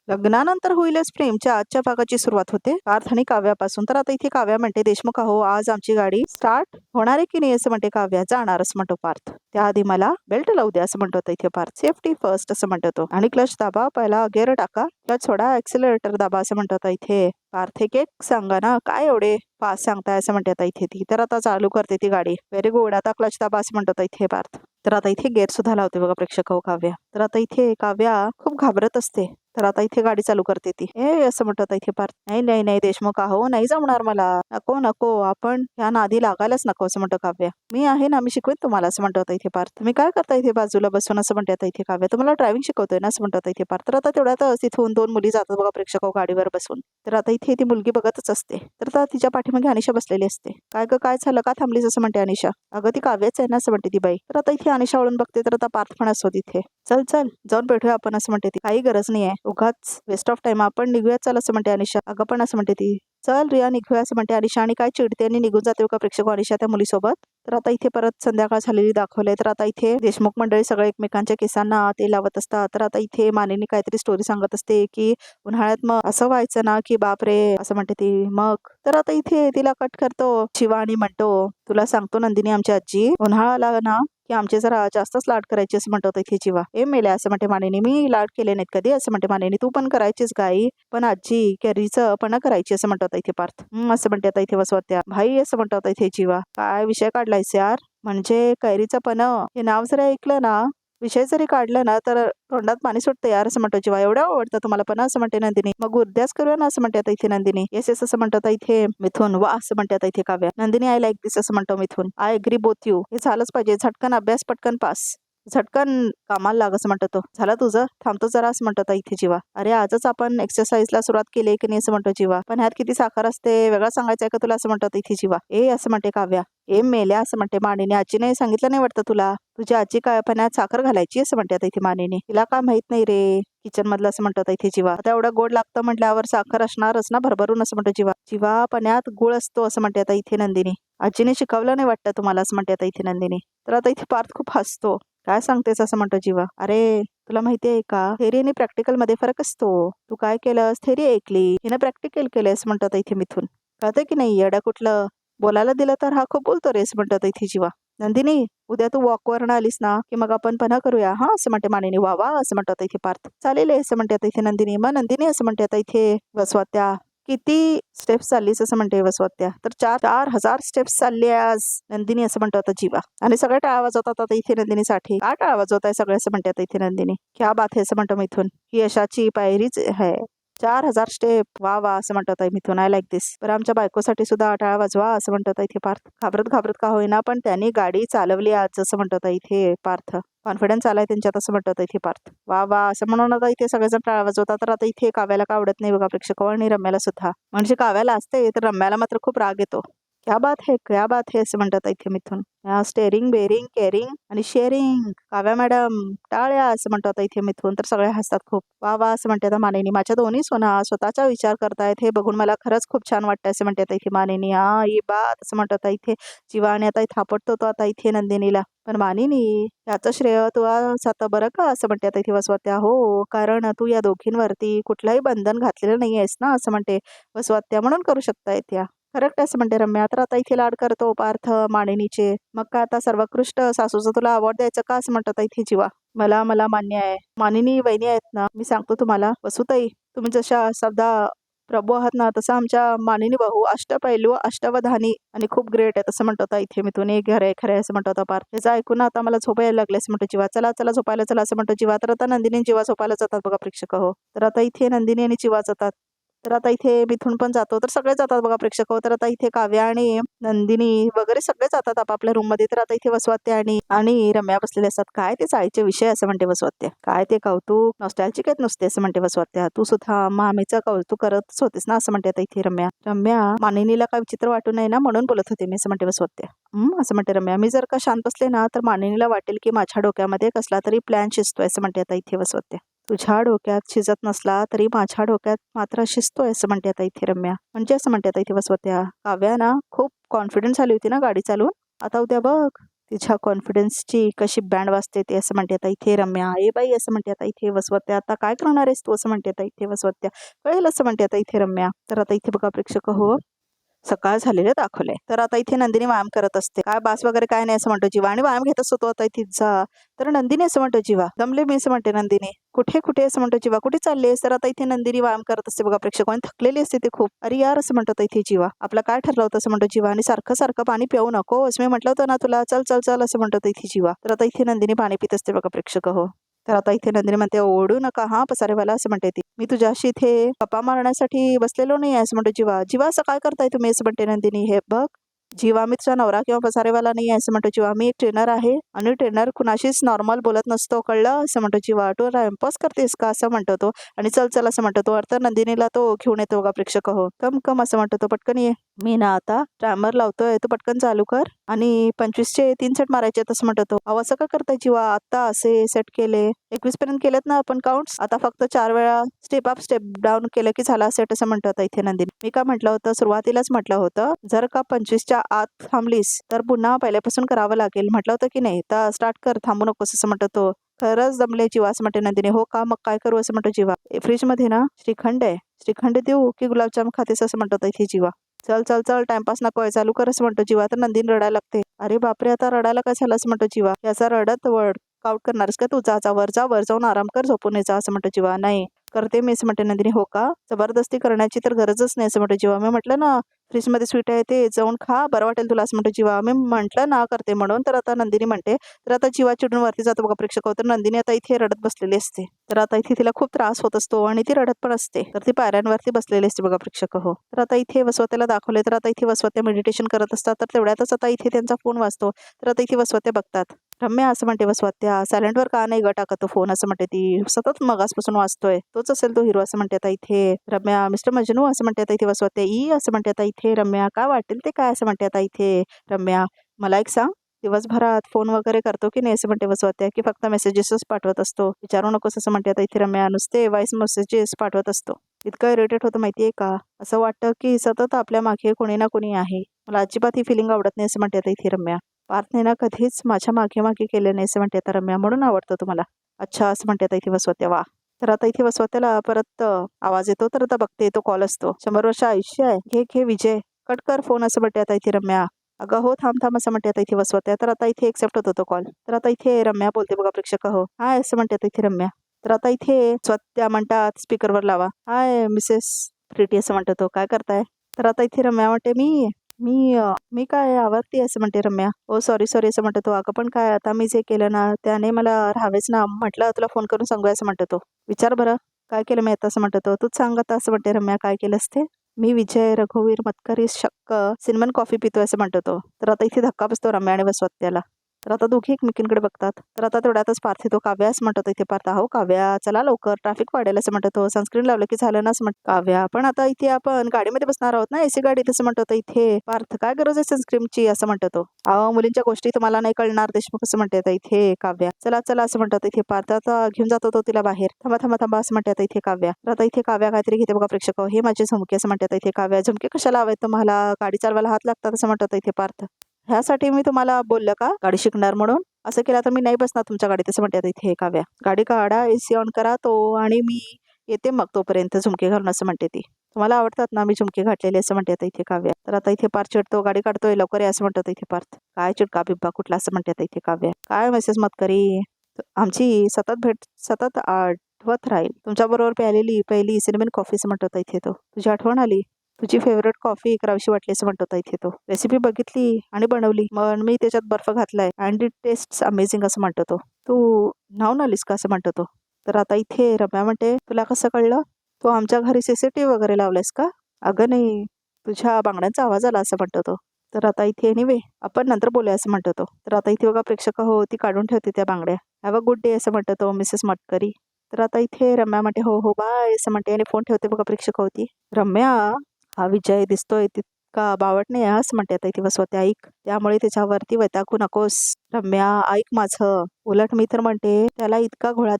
लग्नानंतर होईलच प्रेमच्या आजच्या भागाची सुरुवात होते पार्थ आणि काव्यापासून. तर आता इथे काव्या म्हणते, देशमुख अहो आज आमची गाडी स्टार्ट होणार आहे की नाही असं म्हणते काव्या. जाणारच म्हणतो पार्थ. त्याआधी मला बेल्ट लावू द्या असं म्हणतो इथे पार्थ. सेफ्टी फर्स्ट असं म्हणतो तो. आणि क्लच दाबा, पहिला गिअर टाका, क्लच सोडा, ऍक्सिलरेटर दाबा असं म्हणतो इथे पार्थ. एक सांगा ना काय एवढे फास्ट सांगताय असं म्हणते आता इथे ती. तर आता चालू करते ती गाडी. व्हेरी गुड, आता क्लच दाबा असं म्हणतो इथे पार्थ. तर आता इथे गेअर सुद्धा लावते बघा प्रेक्षक हो काव्या. तर आता इथे काव्या खूप घाबरत असते. तर आता इथे गाडी चालू करते ती. असं म्हणतात इथे पार्थ. नाही नाही नाही देशमुख अहो नाही जमणार मला. नको नको, आपण ह्या नादी लागायलाच नको असं म्हणतो काव्या. मी आहे ना, मी शिकवेन तुम्हाला असं म्हणतो इथे पार्थ. तुम्ही काय करता इथे बाजूला बसून असं म्हणतात इथे काव्या. तुम्हाला ड्रायव्हिंग शिकवतोय ना असं म्हणतात इथे पार्थ. तर आता तेवढ्यात तिथून दोन मुली जातात बघा प्रेक्षक हो गाडीवर बसून. तर आता इथे ती मुलगी बघतच असते. तर आता तिच्या पाठीमागे अनिशा बसलेली असते. काय ग काय झालं, का थांबलीस असं म्हणते अनिशा. अगं ती काव्याच आहे ना असं म्हणते ती बाई. तर आता इथे अनिशा वळून बघते. तर आता पार्थ पण असतो तिथे. चल चल जाऊन भेटूया आपण असं म्हणते ती. काही गरज नाही आहे, उगाच वेस्ट ऑफ टाइम, आपण निघूया चल असं म्हणते अनिशा. अगं पण असं म्हणते ती. चल रिया निघूया असं म्हणते अनिशा. आणि काय चिडते आणि निघून जाते का प्रेक्षक अनिशा त्या मुलीसोबत. तर आता इथे परत संध्याकाळ झालेली दाखवलंय. तर आता इथे देशमुख मंडळी सगळे एकमेकांच्या केसांना ते लावत असतात. तर आता इथे मानेनी काहीतरी स्टोरी सांगत असते की उन्हाळ्यात मग असं व्हायचं ना की बापरे असं म्हणते ती. मग तर आता इथे तिला कट करतो शिवा आणि म्हणतो, तुला सांगतो नंदिनी आमची आजी, उन्हाळा ना की आमचे जरा जास्तच लाड करायचे असं म्हणतो इथे जीवा. मेल्या असं म्हणते मानेनी. मी लाड केले नाहीत कधी असं म्हणते मानेनी. तू पण करायचीच गाई, पण आजी कॅरीचं पण करायची असं म्हणतात इथे पार्थ. असं म्हणते आता इथे वसवत्या. भाई असं म्हणतात इथे जीवा. काय विषय काढलायस यार, म्हणजे कैरीचं पण हे नाव जरी ऐकलं ना, विषय जरी काढला ना तर तोंडात पाणी सुटतं यार असं म्हणतो जीवा. एवढं आवडतं तुम्हाला पण असं म्हणते नंदिनी. मग उद्याच करूया ना असं म्हणते आता इथे नंदिनी. येस येस असं म्हणतात इथे मिथून. वा असं म्हणते आता इथे Kavya. Nandini I like this असं म्हणतो Mithun. I agree both you. हे झालंच पाहिजे. झटकन अभ्यास पटकन पास, झटकन कामाला लाग असं म्हणतो तो. झालं तुझं, थांबतो जरा असं म्हणतो इथे जीवा. अरे आजच आपण एक्सरसाइजला सुरुवात केली की नाही असं म्हणतो जीवा. पण ह्यात किती साखर असते वेगळं सांगायचंय का तुला असं म्हणतात इथे जीवा. असं म्हणते काव्या. मेल्या असं म्हणते मानेने. आजीने सांगितलं नाही वाटतं तुला, तुझी आजी काय पण ह्यात साखर घालायची असं म्हणते आता इथे मानेने. तिला काय माहित नाही रे किचन मधलं असं म्हणतात इथे जीवा. आता एवढं गोड लागतं म्हटल्यावर साखर असणारच ना भरभरून असं म्हणतो जीवा. जीवा पण्यात गुळ असतो असं म्हणते आता इथे नंदिनी. आजीने शिकवलं नाही वाटतं तुम्हाला असं म्हणते आता इथे नंदिनी. तर आता इथे पार्थ खूप हसतो. काय सांगतेस असं म्हणतो जीवा. अरे तुला माहिती आहे का, थेरी आणि प्रॅक्टिकल मध्ये फरक असतो. तू काय केलंस, थेरी ऐकली, हिनं प्रॅक्टिकल केलंय असं म्हणतात इथे मिथून. कळतंय की नाही येडा कुठलं, बोलायला दिलं तर हा खूप बोलतो रे असं म्हणतात इथे जीवा. नंदिनी उद्या तू वॉकवरनं आलीस ना की मग आपण पन्हा करूया हा असं म्हणते मानेनी. वा वा असं म्हणतात इथे पार्थ. चालेल असं म्हणते आता इथे नंदिनी. मग नंदिनी असं म्हणते आता इथे वसवात्या. किती स्टेप्स चाललीस असं म्हणते वसवात्या. तर 4,000 स्टेप्स चालली आज नंदिनी असं म्हणतो आता जीवा. आणि सगळे टाळा वाजवतात आता इथे नंदिनीसाठी. काय टाळा वाजवताय सगळे असं म्हणते आता इथे नंदिनी. क्या बात आहे असं म्हणतो मिथून. ही यशाची पायरीच आहे. 4,000 स्टेप, वा वा असं म्हणतात मिथून. आय लाईक दिस. पण आमच्या बायकोसाठी सुद्धा टाळा वाजवा असं म्हणतात इथे पार्थ. घाबरत घाबरत का होईना पण त्यांनी गाडी चालवली आज असं म्हणतात इथे पार्थ. कॉन्फिडन्स आलाय त्यांच्यात असं म्हणतात इथे पार्थ. वा वा असं म्हणून आता इथे सगळेजण टाळा वाजवतात. तर आता इथे काव्याला का आवडत नाही बघा प्रेक्षक आणि रम्याला सुद्धा. म्हणजे काव्याला असते तर रम्याला मात्र खूप राग येतो. क्या बात है असं म्हणतात इथे मिथून. स्टेरिंग बेरिंग केअरिंग आणि शेअरिंग. काव्या मॅडम टाळ्या असं म्हणतात इथे मिथून. तर सगळे हसतात खूप. वा वा असं म्हणते आता मानेनी. माझ्या दोन्ही सोना स्वतःचा विचार करतायत हे बघून मला खरंच खूप छान वाटतं असं म्हणते इथे मानेनी. ही बात असं म्हणतात इथे जीवा. आणि आता थापटतो तो आता इथे नंदिनीला. पण मानिनी याचं श्रेय तू आता बरं का असं म्हणते आता इथे वसवात्या. हो कारण तू या दोघींवरती कुठलंही बंधन घातलेलं नाही आहेस ना असं म्हणते वसवात्या. म्हणून करू शकता येत्या. करेक्ट असं म्हणते रम्या. तर आता इथे लाड करतो पार्थ मानिनीचे. मग काय आता सर्वोत्कृष्ट सासूचं तुला अवॉर्ड द्यायचं का असं म्हणतात इथे जीवा. मला मला मान्य आहे. मानिनी वहिनी आहेत ना, मी सांगतो तुम्हाला वसुताई, तुम्ही जशा सदा प्रभू आहात ना तसं आमच्या मानिनी भाऊ अष्टपैलू अष्टवधानी आणि खूप ग्रेट आहे असं म्हणतो इथे मिथून. एक खरं आहे असं म्हणतो पार्थ. त्याचं ऐकून आता मला झोपायला लागले असं म्हणतो जीवा. चला चला झोपायला चला असं म्हणतो जीवा. तर आता नंदिनी जीवा झोपायला जातात बघा प्रेक्षक हो. तर आता इथे नंदिनी आणि जीवा जातात. तर आता इथे मिथून पण जातो. तर सगळे जातात बघा प्रेक्षक हो. तर आता इथे काव्या आणि नंदिनी वगैरे सगळे जातात आपापल्या रूम मध्ये. तर आता इथे वसवात्या आणि रम्या बसलेले असतात. काय ते चाळीचे विषय असं म्हणते वसवात्या. काय ते कौतुक नॉस्टॅल्जिक आहेत नुसते असं म्हणते वसवात्या. तू सुद्धा मामीचं कौतुक करतच होतीस ना असं म्हणते आता इथे रम्या. रम्या मानिनीला काय विचित्र वाटू नये ना म्हणून बोलत होते मी असं म्हणते वसवात्या. असं म्हणते रम्या. मी जर का शांत बसले ना तर मानिनीला वाटेल की माझ्या डोक्यामध्ये कसला तरी प्लॅन शिजतोय असं म्हणते आता इथे वसवात्या. तुझ्या डोक्यात शिजत नसला तरी माझ्या डोक्यात मात्र शिजतोय असं म्हणते आता इथे रम्या. म्हणजे असं म्हणते आता इथे वसवत्या. काव्या ना खूप कॉन्फिडंट झाली होती ना गाडी चालवून. आता उद्या बघ तिच्या कॉन्फिडन्सची कशी बँड वाजते ते असं म्हणते आता इथे रम्या. ए बाई असं म्हणते आता इथे वसवत्या. आता काय करणार आहेस तू असं म्हणते आता इथे वसवत्या. कळेल असं म्हणते आता इथे रम्या. तर आता इथे बघा प्रेक्षक हो सकाळ झालेले दाखवले. तर आता इथे नंदिनी व्यायाम करत असते. काय बास वगैरे काय नाही असं म्हणतो जीवा आणि व्यायाम घेत असतो तो आता इथे जा. तर नंदिनी असं म्हणतो जीवा दमले मी असं म्हणते नंदिनी. कुठे कुठे असं म्हणतो जीवा कुठे चाललेस. तर आता इथे नंदिनी व्यायाम करत असते बघा प्रेक्षक आणि थकलेली असते ते खूप. अरे यार असं म्हणतो इथे जीवा आपला काय ठरलं होतं असं म्हणतो जीवा आणि सारखं सारखं पाणी पिऊ नकोस मी म्हटलं होतं ना तुला चल चल चल असं म्हणतो इथे जीवा. तर आता इथे नंदिनी पाणी पित असते बघा प्रेक्षक हो. तर आता इथे नंदिनी म्हणते ओढू नका हा पसारेवाला असं म्हणते ती. मी तुझ्याशी इथे गप्पा मारण्यासाठी बसलेलो नाही असं म्हणतो जीवा. जीवा असं काय करताय तुम्ही असं म्हणते नंदिनी. हे बघ जीवा मी तुझा नवरा किंवा पसारेवाला नाही आहे असं म्हणतो जीवा. मी एक ट्रेनर आहे आणि ट्रेनर कुणाशीच नॉर्मल बोलत नसतो कळलं असं म्हणतो जीवा. तू टाइमपास करतेस का असं म्हणतो तो आणि चल चल असं म्हणतो तो. अर्थ नंदिनीला तो घेऊन येतो बघा प्रेक्षक हो. कम कम असं म्हणतो तो पटकन ये. मी ना आता टायमर लावतोय तू पटकन चालू कर आणि 25चे 3 सेट मारायचे असं म्हणतो तो. अहो असं का करताय जीवा आता असे सेट केले 21 पर्यंत केलेत ना आपण काउंट्स. आता फक्त 4 वेळा स्टेप अप स्टेप डाऊन केलं की झाला सेट असं म्हणतो आता इथे नंदिनी. मी काय म्हटलं होतं सुरुवातीलाच म्हटलं होतं जर का 25च्या आत थांबलीस तर पुन्हा पहिल्यापासून करावं लागेल म्हटलं होतं की नाही. तर स्टार्ट कर थांबू नकोस असं म्हणतो तो. खरंच दमले जीवा असं म्हणते नंदिनी. हो का मग काय करू असं म्हणतो जीवा. फ्रीज मध्ये ना श्रीखंड आहे श्रीखंड देऊ की गुलाबजाम खातेस असं म्हणतो इथे जीवा. चल चल चल टाइमपास नको आहे चालू कर असं म्हणतो जीवा. तर नंदिनी रडायला लागते. अरे बापरे आता रडायला काय झालं असं म्हणतो जीवा. याचा रडत वर्कआउट करणारस का तू जा वर जाऊन आराम कर झोपून जा असं म्हणतो जीवा. नाही करते मी असं म्हणते नंदिनी. हो का जबरदस्ती करण्याची तर गरजच नाही असं म्हणतो जीवा. मी म्हटलं ना फ्रीज मध्ये स्वीट आहे ते जाऊन खा बरं वाटेल तुला असं म्हणतो जीवा. मी म्हटलं ना करते म्हणून. तर आता नंदिनी म्हणते तर आता जीवा चिडून वरती जातो बघा प्रेक्षक. तर नंदिनी आता इथे रडत बसलेली असते. तर आता इथे तिला खूप त्रास होत असतो आणि ती रडत पण असते. तर ती पायऱ्यांवरती बसलेली असते बघा प्रेक्षक हो. तर आता इथे वसवत्याला दाखवले. तर आता इथे वसवत्या मेडिटेशन करत असतात. तर तेवढ्यातच आता इथे त्यांचा फोन वाजतो. तर आता इथे वसवत्या बघतात. रम्या असं म्हणते वसवत्या सायलेंटवर का नाही ग टाकत तो फोन असं म्हणते ती. सतत मगासपासून वाचतोय तोच असेल तो हिरो असं म्हणते आता इथे रम्या. मिस्टर मजनू असं म्हणते आता इथे वसवत्या. ई असं म्हणते आता इथे रम्या. काय वाटेल ते काय असं म्हणते आता इथे रम्या. मला एक सांग दिवसभरात फोन वगैरे करतो की नाही असं म्हणते वसवत्या. की फक्त मेसेजेसच पाठवत असतो. विचारू नकोस असं म्हणते आता इथे रम्या. नुसते व्हॉइस मेसेजेस पाठवत असतो. इतकं इरिटेट होतं माहितीये का. असं वाटतं की सतत आपल्या मागे कोणी ना कोणी आहे. मला अजिबात ही फिलिंग आवडत नाही असं म्हणते आता इथे रम्या. पार्थने ना कधीच माझ्या मागे मागे केले नाही असं म्हणते आता रम्या. म्हणून आवडतं तुम्हाला. अच्छा असं म्हणते आता इथे वसवत्या. वा. तर आता इथे वसवत्याला परत आवाज येतो. तर आता बघते तो कॉल असतो. 100 वर्ष आयुष्य आहे घे घे विजय कट कर फोन असं म्हणते आता इथे रम्या. अगं हो थांब थांब असं म्हणते आता इथे वसवत्या. तर आता इथे एक्सेप्ट होतो तो कॉल. तर आता इथे रम्या बोलते बघा प्रेक्षक हो. हाय असं म्हणते आता इथे रम्या. तर आता इथे स्वत्या म्हणतात स्पीकरवर लावा. हाय मिसेस प्रीटी असं म्हणतो तो. काय करताय. तर आता इथे रम्या म्हणते मी काय आवडते असं म्हणते रम्या. ओ सॉरी सॉरी असं म्हणतो तो. अगं पण काय आता मी जे केलं ना त्याने मला राहावेच ना. म्हटलं तुला फोन करून सांगूया असं म्हणतो तो. विचार बरं काय केलं मी आता असं म्हणतो तो. तूच सांग आता असं म्हणते रम्या काय केलंस ते. मी विजय रघुवीर मतकरी शक्क सिनमन कॉफी पितोय असं म्हणतो तो. तर आता इथे धक्का बसतो रम्या आणि वसवत्याला. तर आता दोघे एकमेकींकडे बघतात. तर आता तेवढ्यातच पार्थ येतो. काव्या असं म्हणतो इथे पार्थ. हो काव्या चला लवकर ट्रॅफिक वाढेल असं म्हणतो तो. सनस्क्रीन लावलं की झालं ना असं म्हणतो काव्या. पण आता इथे आपण गाडीमध्ये बसणार आहोत ना एसी गाडीत असं म्हणतो इथे पार्थ. काय गरज आहे सनस्क्रीनची असं म्हणतो तो. अहो मुलींच्या गोष्टी तुम्हाला नाही कळणार देशमुख असं म्हणते आता इथे काव्या. चला चला असं म्हणतात इथे पार्थ. आता घेऊन जातो तो तिला बाहेर. थांबा थांबा थांबा असं म्हणते आता इथे काव्या. तर आता इथे काव्या काहीतरी घेते बघा प्रेक्षक. हे माझे झुमके असं म्हणतात इथे काव्या. झुमके कशाला हवेत तुम्हाला गाडी चालवायला हात लागतात असं म्हणतात इथे पार्थ. ह्यासाठी मी तुम्हाला बोललं का गाडी शिकणार म्हणून. असं केलं तर मी नाही बसणार तुमच्या गाडीत असं म्हणते आता इथे काव्या. गाडी काढा एसी ऑन करा तो आणि मी येते मग तोपर्यंत झुमके घालून असं म्हणते ती. तुम्हाला आवडतात ना मी झुमके घातलेले असं म्हणते आता इथे काव्या. तर आता इथे पार्थ चिडतो. गाडी काढतोय लवकर आहे असं म्हणतात इथे पार्थ. काय चिडका बिब्बा कुठला असं म्हणते आता इथे काव्या. काय मेसेज मतकरी आमची सतत आठवत राहील. तुमच्याबरोबर प्यालेली पहिली सिनेमन कॉफी असं म्हणतो इथे तो. तुझी आठवण आली. तुझी फेवरेट कॉफी करावीशी वाटली असं म्हणतो इथे तो. रेसिपी बघितली आणि बनवली मग मी त्याच्यात बर्फ घातलाय अँड इट टेस्ट अमेझिंग असं म्हणतो तो. तू न्हावून आलीस का असं म्हणतो तो. तर आता इथे रम्या म्हणते तुला कसं कळलं. तू आमच्या घरी सीसीटीव्ही वगैरे लावलायस का. अगं नाही तुझ्या बांगड्यांचा आवाज आला असं म्हणतो तो. तर आता इथे एनिवे आपण नंतर बोलूया असं म्हणतो तो. तर आता इथे बघा प्रेक्षक हो ती काढून ठेवते त्या बांगड्या. हॅव अ गुड डे असं म्हणतो तो मिसेस मतकरी. तर आता इथे रम्या म्हणते हो हो बाय असं म्हणते आणि फोन ठेवते बघा प्रेक्षक होती. रम्या हा विजय दिसतोय तितका बावट नाही असं म्हणते आता इथे वसवत्या. ऐक त्यामुळे त्याच्यावरती वैतागू नकोस रम्या. ऐक माझं. उलट मी तर म्हणते त्याला इतका घोळात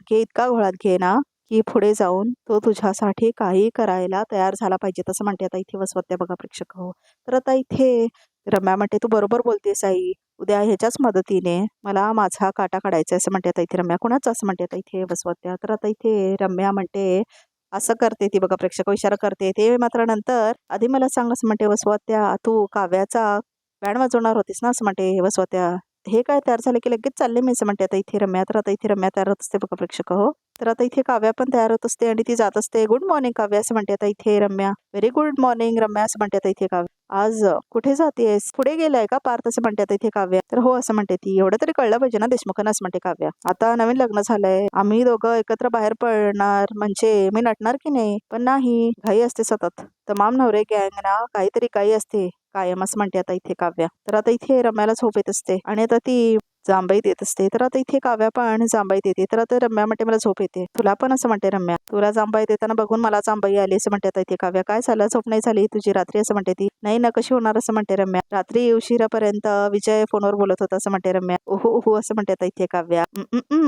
घे ना की पुढे जाऊन तो तुझ्यासाठी काही करायला तयार झाला पाहिजे तसं म्हणते आता इथे वसवत्या बघा प्रेक्षक हो. तर आता इथे रम्या म्हणते तू बरोबर बोलतेस आई. उद्या ह्याच्याच मदतीने मला माझा काटा काढायचा आहे असं म्हणते आता इथे रम्या. कुणाचं असं म्हणते आता इथे वसवत्या. तर आता इथे रम्या म्हणते असं करते ती बघा, प्रेक्षक इशारा करते. ते मात्र नंतर आधी मला सांग असं म्हणते वसवत्या, तू काव्याचा बँड वाजवणार होतीस ना असं म्हणते वसवत्या. हे काय तयार झाले की लगेच चालले मी असं म्हणते आता इथे रम्या. तर आता इथे रम्या तयार होत असते बघा प्रेक्षक हो. तर आता इथे काव्या पण तयार होत असते आणि ती जात असते. गुड मॉर्निंग काव्या असं म्हणते आता इथे रम्या. व्हेरी गुड मॉर्निंग रम्या असं म्हणते आता इथे काव्या. आज कुठे जातेस, पुढे गेलाय का पार्थ असं म्हणते आता इथे काव्या. तर हो असं म्हणते ती. एवढं तरी कळलं पाहिजे ना देशमुखांना असं म्हणते काव्या. आता नवीन लग्न झालंय, आम्ही दोघं एकत्र बाहेर पडणार म्हणजे मी नटणार की नाही. पण नाही, घाई असते सतत. तमाम नवरे गँग ना काहीतरी काही असते कायम असं म्हणते आता इथे काव्या. तर आता इथे रम्याला झोप येत असते आणि आता ती जांभई देत असते. तर आता इथे काव्या पण जांभई देते. तर आता रम्या म्हणते मला झोप येते. तुला पण असं म्हणते रम्या. तुला जांभई देताना बघून मला जांभई आली असं म्हणते आता इथे काव्या. काय झालं, झोप नाही झाली तुझी रात्री असं म्हणते ती. नाही ना, कशी होणार असं म्हणते रम्या. रात्री उशिरापर्यंत विजय फोनवर बोलत होता असं म्हणते रम्या. ओहो ओहो असं म्हणते आता इथे काव्या.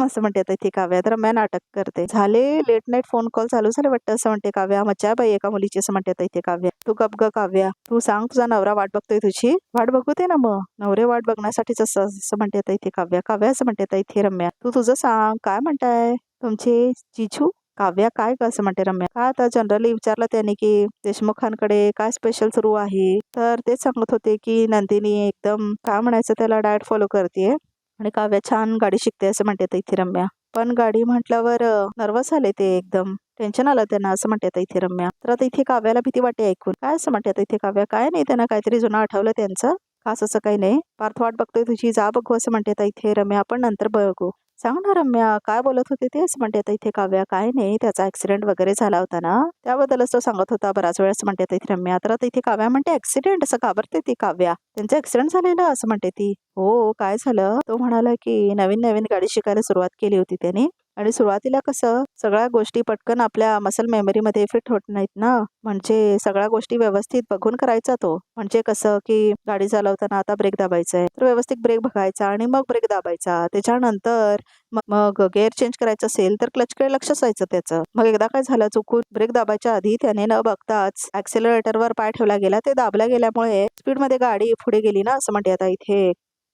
असं म्हणते आता इथे काव्या. तर रम्या नाटक करते. झाले लेट नाईट फोन कॉल चालू झाले वाटतं असं म्हणते काव्या. मज्जा बाई एका मुलीची असं म्हणते आता इथे काव्या. तू गप ग काव्या, तू सांग तुझा नवरा वाट बघतोय तुझी. वाट बघू दे ना मग, नवरे वाट बघण्यासाठीच असं म्हणते आता इथे काव्या. काव्या असं म्हणते आता इथे रम्या. तू तुझं सांग काय म्हणताय तुमचे जिजू. काव्या काय ग असं म्हणते रम्या. काय आता जनरली विचारलं त्याने की देशमुखांकडे काय स्पेशल सुरू आहे. तर ते सांगत होते की नंदिनी एकदम काय म्हणायचं त्याला डाएट फॉलो करते आणि काव्या छान गाडी शिकते असं म्हणते आता इथे रम्या. पण गाडी म्हटल्यावर नर्वस आले ते एकदम. टेन्शन आलं त्यांना असं म्हणते आता इथे रम्या. तर आता इथे काव्याला भीती वाटते ऐकून. काय असं म्हणते आता इथे काव्या. काय नाही, त्यांना काहीतरी जुनं आठवलं त्यांचं. खास असं काही नाही. पार्थ वाट बघतोय तुझी, जा बघू असं म्हणते आता इथे रम्या. आपण नंतर बघू. सांग ना रम्या काय बोलत होते ते असं म्हणते आता इथे काव्या. काय नाही, त्याचा ऍक्सिडेंट वगैरे झाला होता ना, त्याबद्दलच तो सांगत होता बराच वेळ असं म्हणते आता इथे रम्या. तर आता इथे काव्या म्हणते ऍक्सिडेंट असं घाबरते ती काव्या. त्यांचं ऍक्सिडेंट झालेलं असं म्हणते ती. हो काय झालं, तो म्हणाला की नवीन नवीन गाडी शिकायला सुरुवात केली होती त्याने आणि सुरुवातीला कसं सगळ्या गोष्टी पटकन आपल्या मसल मेमरीमध्ये फिट होत नाहीत ना. म्हणजे सगळ्या गोष्टी व्यवस्थित बघून करायचा तो. म्हणजे कसं की गाडी चालवताना आता ब्रेक दाबायचा आहे तर व्यवस्थित ब्रेक बघायचा आणि मग ब्रेक दाबायचा. त्याच्यानंतर मग गेअर चेंज करायचं असेल तर क्लचकडे लक्ष असायचं त्याचं. मग एकदा काय झालं, चुकून ब्रेक दाबायच्या आधी त्याने न बघताच ऍक्सिलरेटरवर पाय ठेवला गेला. ते दाबल्या गेल्यामुळे स्पीडमध्ये गाडी पुढे गेली ना असं म्हणते आता इथे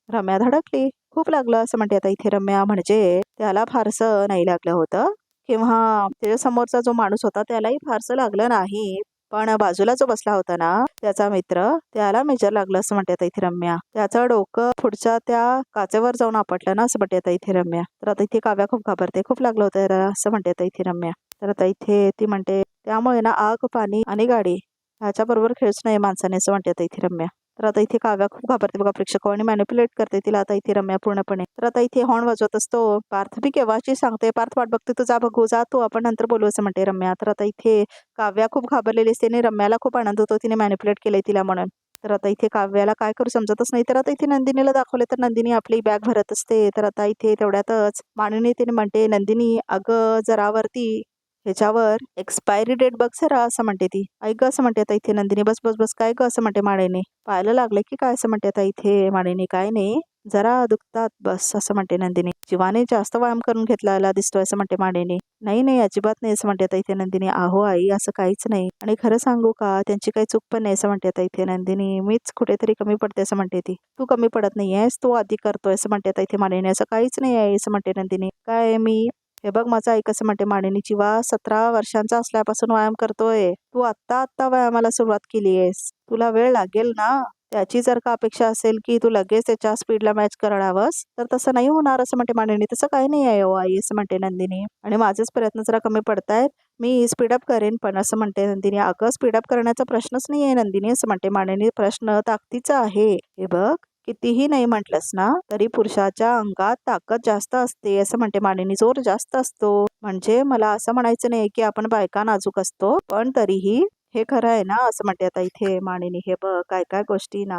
रम्या. धडकली, खूप लागलं असं म्हणते आता इथे रम्या. म्हणजे त्याला फारसं नाही लागलं होतं किंवा त्याच्या समोरचा जो माणूस होता त्यालाही फारसं लागलं नाही. पण बाजूला जो बसला होता ना त्याचा मित्र, त्याला मेजर लागलं असं म्हणते आता इथे रम्या. त्याचं डोकं पुढच्या त्या काचेवर जाऊन आपटलं ना असं म्हणते आता इथे रम्या. तर आता इथे काव्या खूप घाबरते. खूप लागलं होतं याला असं म्हणते आता इथे रम्या. तर आता इथे ती म्हणते त्यामुळे ना आग, पाणी आणि गाडी ह्याच्याबरोबर खेळूच नाही माणसाने असं म्हणते आता इथे रम्या. तर आता इथे काव्या खूप घाबरते बघा प्रेक्षक आणि मॅनिप्युलेट करते तिला आता इथे रम्या पूर्णपणे. तर आता इथे हॉर्न वाजवत असतो. पार्थ मी केव्हाची सांगते, पार्थ वाट बघते, तू जा बघू, जा तू, आपण नंतर बोलू असं म्हणते रम्या. तर आता इथे काव्या खूप घाबरलेली असते आणि रम्याला खूप आनंद होतो तिने मॅनिप्युलेट केलंय तिला म्हणून. तर आता इथे काव्याला काय करू समजतच नाही. तर आता इथे नंदिनीला दाखवले तर नंदिनी आपली बॅग भरत असते. तर आता इथे तेवढ्यातच मानिनी तिने म्हणते नंदिनी अगं जरावरती ह्याच्यावर एक्सपायरी डेट बघ जरा असं म्हणते ती. ऐक ग असं म्हणते आता इथे नंदिनी. बस बस बस काय ग असं म्हणते माळेने. पाहायला लागले की काय असं म्हणते आता इथे माळेने. काय नाही, जरा दुखतात बस असं म्हणते नंदिनी. जीवाने जास्त व्यायाम करून घेतला दिसतोय असं म्हणते माळेने. नाही नाही अजिबात नाही असं म्हणते आता इथे नंदिनी. आहो आई असं काहीच नाही आणि खरं सांगू का त्यांची काही चूक पण नाही असं म्हणते आता इथे नंदिनी. मीच कुठेतरी कमी पडते असं म्हणते ती. तू कमी पडत नाहीयेस, तू आधी करतोय असं म्हणते आता इथे माळेने. असं काहीच नाही आहे असं म्हणते नंदिनी. काय मी हे बघ माझं ऐक असं म्हणते माळिनी. जीवा 17 वर्षांचा असल्यापासून व्यायाम करतोय. तू आत्ता व्यायामाला सुरुवात केली आहेस, तुला वेळ लागेल ना. त्याची जर का अपेक्षा असेल की तू लगेच त्याच्या स्पीडला मॅच करावंस तर तसं नाही होणार असं म्हणते माळिनी. तसं काही नाही आहे हो आई असं म्हणते नंदिनी. आणि माझेच प्रयत्न जरा कमी पडतायत, मी स्पीडअप करेन पण असं म्हणते नंदिनी. अगं स्पीडअप करण्याचा प्रश्नच नाही आहे नंदिनी असं म्हणते माळिनी. प्रश्न ताकदीचा आहे. हे बघ कितीही नाही म्हटलंस ना तरी पुरुषाच्या अंगात ताकद जास्त असते असं म्हणते माळिनी. जोर जास्त असतो. म्हणजे मला असं म्हणायचं नाही की आपण बायका नाजूक असतो, पण तरीही हे खरं आहे ना असं म्हणते आता इथे माळिनी. हे बघ काय काय गोष्टी ना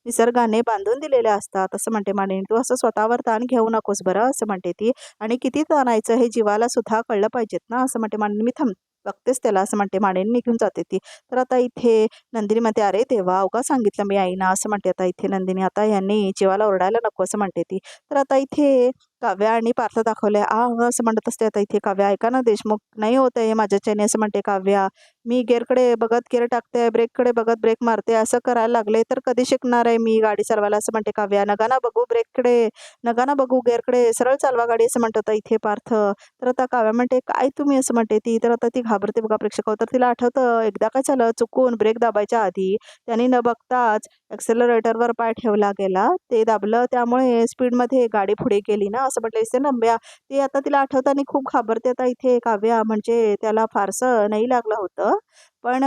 निसर्गाने बांधून दिलेल्या असतात असं म्हणते माळिनी. तू असं स्वतःवर ताण घेऊ नकोस बरं असं म्हणते ती. आणि किती ताणायचं हे जीवाला सुद्धा कळलं पाहिजेत ना असं म्हणते माळिनी. मी बघतेच त्याला असं म्हणते माळिनी. निघून जाते ती. तर आता इथे नंदिनी म्हणते अरे तेव्हा अवघा सांगितलं मी आईना असं म्हणते आता इथे नंदिनी. आता यांनी जीवाला ओरडायला नको असं म्हणते ती. तर आता इथे काव्या आणि पार्थ दाखवले. असं म्हणत असते आता इथे काव्या. ऐका ना देशमुख, नाही होत आहे माझ्याच्याने असं म्हणते काव्या. मी गेअरकडे बघत गेअर टाकते, ब्रेककडे बघत ब्रेक मारते, असं करायला लागले तर कधी शिकणार आहे मी गाडी चालवायला असं म्हणते काव्या. नका ना बघू ब्रेककडे, नका ना बघू गेअरकडे, सरळ चालवा गाडी असं म्हणत होता इथे पार्थ. तर आता काव्या म्हणते काय तुम्ही असं म्हणते ती. तर आता ती घाबरते बघा प्रेक्षक. तर तिला आठवतं एकदा काय झालं, चुकून ब्रेक दाबायच्या आधी त्यांनी न बघताच ॲक्सेलरेटरवर पाय ठेवला गेला, ते दाबलं त्यामुळे स्पीडमध्ये गाडी पुढे गेली ना असं म्हटलं असते नंब्या. ते आता तिला आठवताना खूप घाबरते आता इथे काव्या. म्हणजे त्याला फारसं नाही लागलं होतं, पण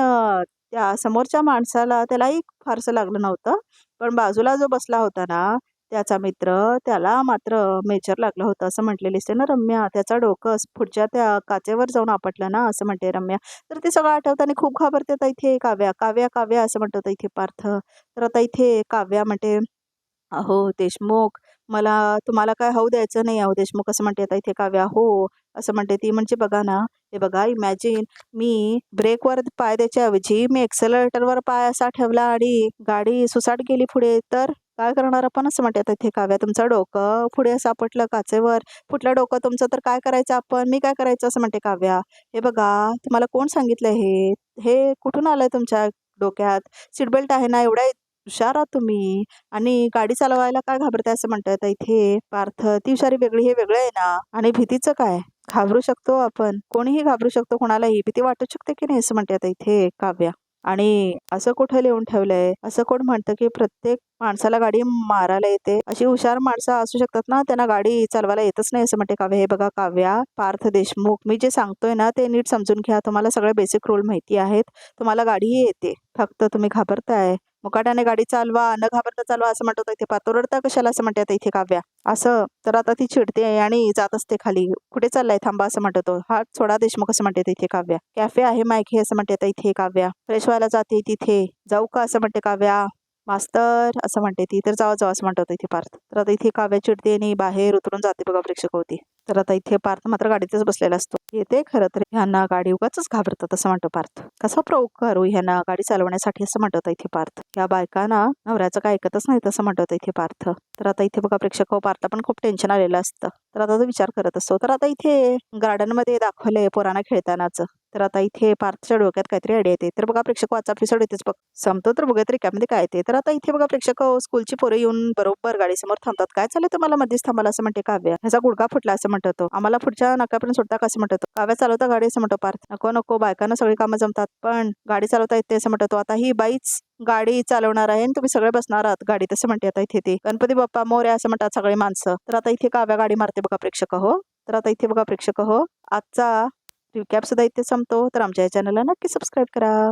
त्या समोरच्या माणसाला त्यालाही फारसं लागलं नव्हतं, पण बाजूला जो बसला होता ना त्याचा मित्र, त्याला मात्र मेजर लागलं होतं असं म्हटलेली असते ना रम्या. त्याचं डोकं पुढच्या त्या काचेवर जाऊन आपटलं ना असं म्हणते रम्या. तर ते सगळं आठवताना खूप घाबरते आता इथे काव्या. काव्या काव्या असं म्हणत होता इथे पार्थ. तर आता इथे काव्या म्हणते अहो देशमुख, मला तुम्हाला काय होऊ द्यायचं नाही. अहो देशमुख असं म्हणते आता इथे काव्या. हो असं म्हणते ती. म्हणजे बघा ना, हे बघा इमॅजिन, मी ब्रेकवर पाय द्यायच्याऐवजी मी एक्सेलरेटरवर पाय असा ठेवला आणि गाडी सुसाट गेली पुढे, तर काय करणार आपण असं म्हणते आता इथे काव्या. तुमचं डोकं पुढे असं आपटलं काचेवर, फुटलं डोकं तुमचं, तर काय करायचं आपण, मी काय करायचं असं म्हणते काव्या. हे बघा तुम्हाला कोण सांगितलं हे, हे कुठून आलंय तुमच्या डोक्यात, सीट बेल्ट आहे ना, एवढ्या हुशार आहात तुम्ही आणि गाडी चालवायला काय घाबरताय असं म्हणतायत इथे पार्थ. ती हुशारी वेगळी, हे वेगळं आहे ना. आणि भीतीचं काय, घाबरू शकतो आपण, कोणीही घाबरू शकतो, कोणालाही भीती वाटू शकते की नाही असं म्हणते आता इथे काव्या. आणि असं कुठं लिहून ठेवलंय, असं कोण म्हणतं की प्रत्येक माणसाला गाडी मारायला येते. अशी हुशार माणसं असू शकतात ना, त्यांना गाडी चालवायला येतच नाही असं म्हणते काव्या. हे बघा काव्या, पार्थ देशमुख, मी जे सांगतोय ना ते नीट समजून घ्या. तुम्हाला सगळे बेसिक रूल माहिती आहेत, तुम्हाला गाडीही येते, फक्त तुम्ही घाबरताय. मुकाट्याने गाडी चालवा, न घाबरता चालवा असं म्हणत होतं इथे पार्थ. रडता कशाला असं म्हणते आता इथे काव्या. असं तर आता ती चिडते आणि जात असते खाली. कुठे चाललाय थांबा असं म्हणतो. हात सोडा देशमुख असं म्हणते इथे काव्या. कॅफे आहे मायके असं म्हणते आता इथे काव्या. फ्रेश व्हायला जाते तिथे, जाऊ का असं म्हणते काव्या. मास्तर असं म्हणते ती. तर जावा जावा असं म्हणत होतं इथे पार्थ. तर आता इथे काव्या चिडते आणि बाहेर उतरून जाते बघा प्रेक्षक होती. तर आता इथे पार्थ मात्र गाडीतच बसलेला असतो. येते खरं तर ह्यांना गाडी उगाच घाबरतात असं म्हणतो पार्थ. कसा प्रयोग करू ह्यांना गाडी चालवण्यासाठी असं म्हणत इथे पार्थ. या बायकांना नवऱ्याचं काय ऐकतच नाही तसं म्हणत इथे पार्थ. तर आता इथे बघा प्रेक्षक पार्थ पण खूप टेन्शन आलेलं असतं. तर आता तो विचार करत असतो. तर आता इथे गार्डन मध्ये दाखवलंय पोरांना खेळतानाच. तर आता इथे पार्थच्या डोक्यात काहीतरी आयडिया येते. तर बघा प्रेक्षक वाचा एपिसोड येतेच बघ संपतो. तर बघा तरी त्यामध्ये काय येते. तर आता इथे बघा प्रेक्षक स्कूलची पोरं येऊन बरोबर गाडीसमोर थांबतात. काय चाललंय तुम्हाला मध्येच थांबायला असं म्हणते काव्या. ह्याचा गुडघा फुटला असं म्हणतो. आम्हाला पुढच्या नाक्यापर्यंत सोडता का असं म्हणतो. काव्या चालवता गाडी असं म्हणतो पार्थ. नको नको, बायकांना सगळी कामं जमतात पण गाडी चालवता येते असं म्हणतो. आता ही बाईच गाडी चालवणार आहे आणि तुम्ही सगळे बसणार आहात गाडीत असं म्हणते आता इथे ते. गणपती बाप्पा मोरया असं म्हणतात सगळे माणसं. तर आता इथे काव्या गाडी मारते बघा प्रेक्षक हो. तर आता इथे बघा प्रेक्षक हो, आजचा रिकॅप सुद्धा इथे संपतो. तर आमच्या या चॅनलला नक्की सबस्क्राईब करा.